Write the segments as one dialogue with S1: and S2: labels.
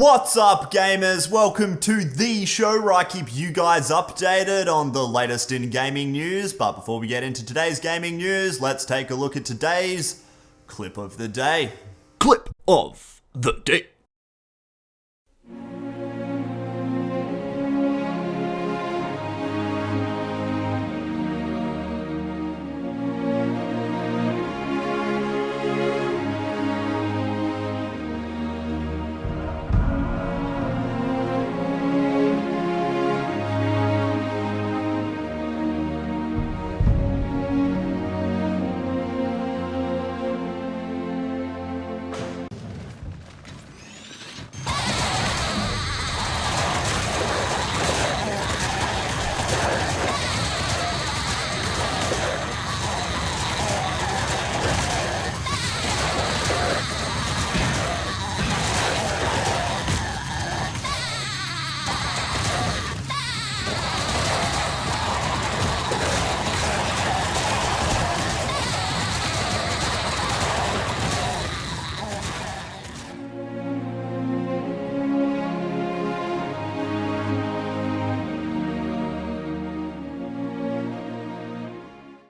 S1: What's up, gamers? Welcome to the show where I keep you guys updated on the latest in gaming news. But before we get into today's gaming news, let's take a look at today's clip of the day.
S2: Clip of the day.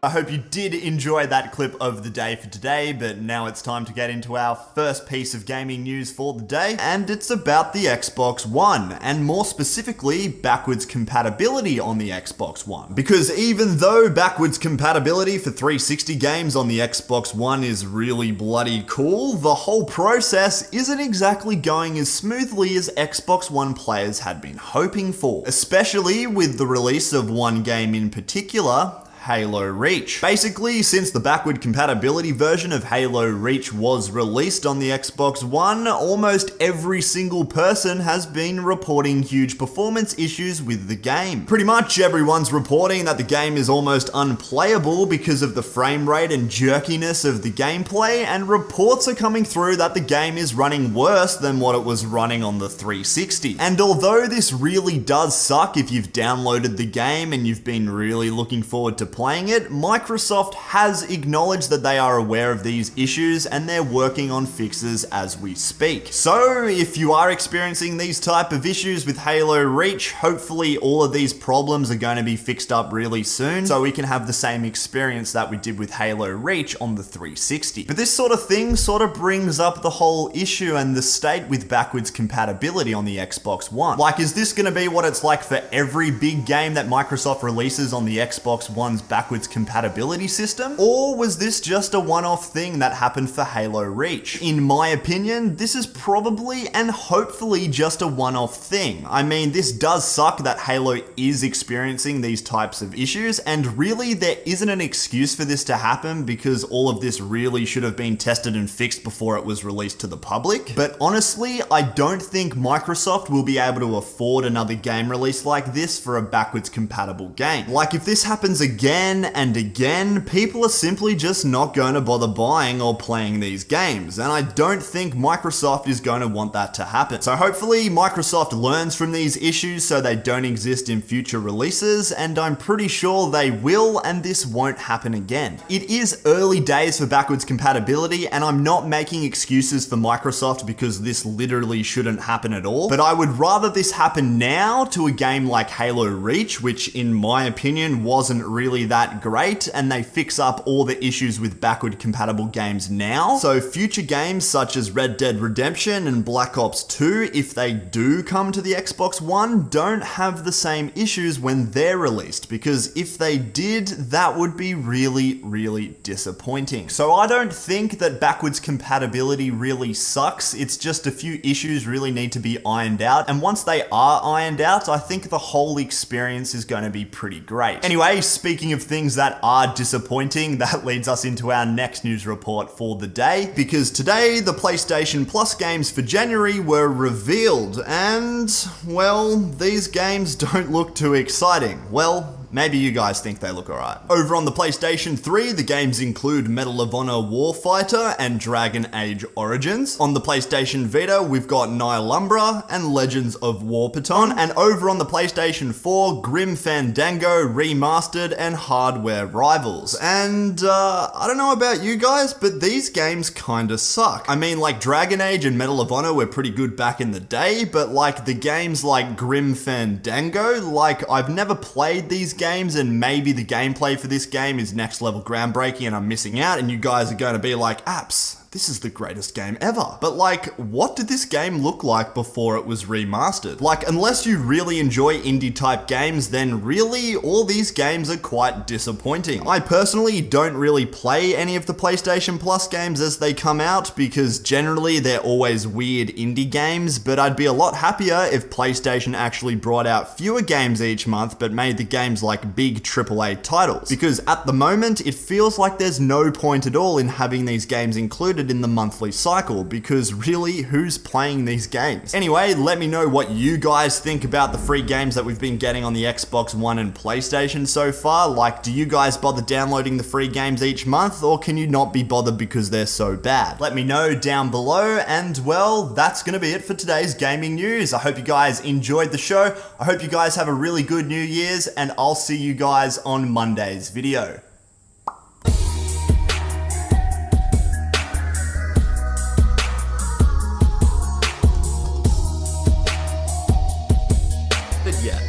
S1: I hope you did enjoy that clip of the day for today, but now it's time to get into our first piece of gaming news for the day, and it's about the Xbox One, and more specifically, backwards compatibility on the Xbox One. Because even though backwards compatibility for 360 games on the Xbox One is really bloody cool, the whole process isn't exactly going as smoothly as Xbox One players had been hoping for, especially with the release of one game in particular, Halo Reach. Basically, since the backward compatibility version of Halo Reach was released on the Xbox One, almost every single person has been reporting huge performance issues with the game. Pretty much everyone's reporting that the game is almost unplayable because of the frame rate and jerkiness of the gameplay, and reports are coming through that the game is running worse than what it was running on the 360. And although this really does suck if you've downloaded the game and you've been really looking forward to playing it, Microsoft has acknowledged that they are aware of these issues and they're working on fixes as we speak. So if you are experiencing these type of issues with Halo Reach, hopefully all of these problems are going to be fixed up really soon so we can have the same experience that we did with Halo Reach on the 360. But this sort of thing sort of brings up the whole issue and the state with backwards compatibility on the Xbox One. Like, is this going to be what it's like for every big game that Microsoft releases on the Xbox One's backwards compatibility system? Or was this just a one-off thing that happened for Halo Reach? In my opinion, this is probably and hopefully just a one-off thing. I mean, this does suck that Halo is experiencing these types of issues, and really there isn't an excuse for this to happen because all of this really should have been tested and fixed before it was released to the public. But honestly, I don't think Microsoft will be able to afford another game release like this for a backwards compatible game. Like, if this happens again and again, people are simply just not going to bother buying or playing these games, and I don't think Microsoft is going to want that to happen. So hopefully Microsoft learns from these issues so they don't exist in future releases, and I'm pretty sure they will, and this won't happen again. It is early days for backwards compatibility, and I'm not making excuses for Microsoft because this literally shouldn't happen at all, but I would rather this happen now to a game like Halo Reach, which in my opinion wasn't really that great, and they fix up all the issues with backward compatible games now. So future games such as Red Dead Redemption and Black Ops 2, if they do come to the Xbox One, don't have the same issues when they're released, because if they did, that would be really, really disappointing. So I don't think that backwards compatibility really sucks. It's just a few issues really need to be ironed out, and once they are ironed out, I think the whole experience is going to be pretty great. Anyway, speaking of things that are disappointing, that leads us into our next news report for the day, because today the PlayStation Plus games for January were revealed, and, well, these games don't look too exciting. Well, Maybe you guys think they look alright. Over on the PlayStation 3, the games include Medal of Honor Warfighter and Dragon Age Origins. On the PlayStation Vita, we've got Nylumbra and Legends of Warpaton. And over on the PlayStation 4, Grim Fandango Remastered and Hardware Rivals. And I don't know about you guys, but these games kinda suck. I mean, like Dragon Age and Medal of Honor were pretty good back in the day, but like the games like Grim Fandango, like I've never played these games, and maybe the gameplay for this game is next level groundbreaking and I'm missing out, and you guys are going to be like, Apps, this is the greatest game ever. But like, what did this game look like before it was remastered? Like, unless you really enjoy indie type games, then really all these games are quite disappointing. I personally don't really play any of the PlayStation Plus games as they come out because generally they're always weird indie games, but I'd be a lot happier if PlayStation actually brought out fewer games each month but made the games like big AAA titles. Because at the moment, it feels like there's no point at all in having these games included in the monthly cycle, because really, who's playing these games? Anyway, let me know what you guys think about the free games that we've been getting on the Xbox One and PlayStation so far. Like, do you guys bother downloading the free games each month, or can you not be bothered because they're so bad? Let me know down below, and well, that's gonna be it for today's gaming news. I hope you guys enjoyed the show. I hope you guys have a really good New Year's, and I'll see you guys on Monday's video.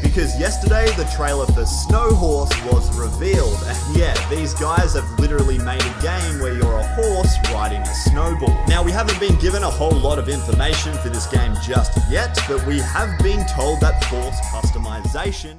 S1: Because yesterday the trailer for Snow Horse was revealed, and yeah, these guys have literally made a game where you're a horse riding a snowball. Now, we haven't been given a whole lot of information for this game just yet, but we have been told that horse customization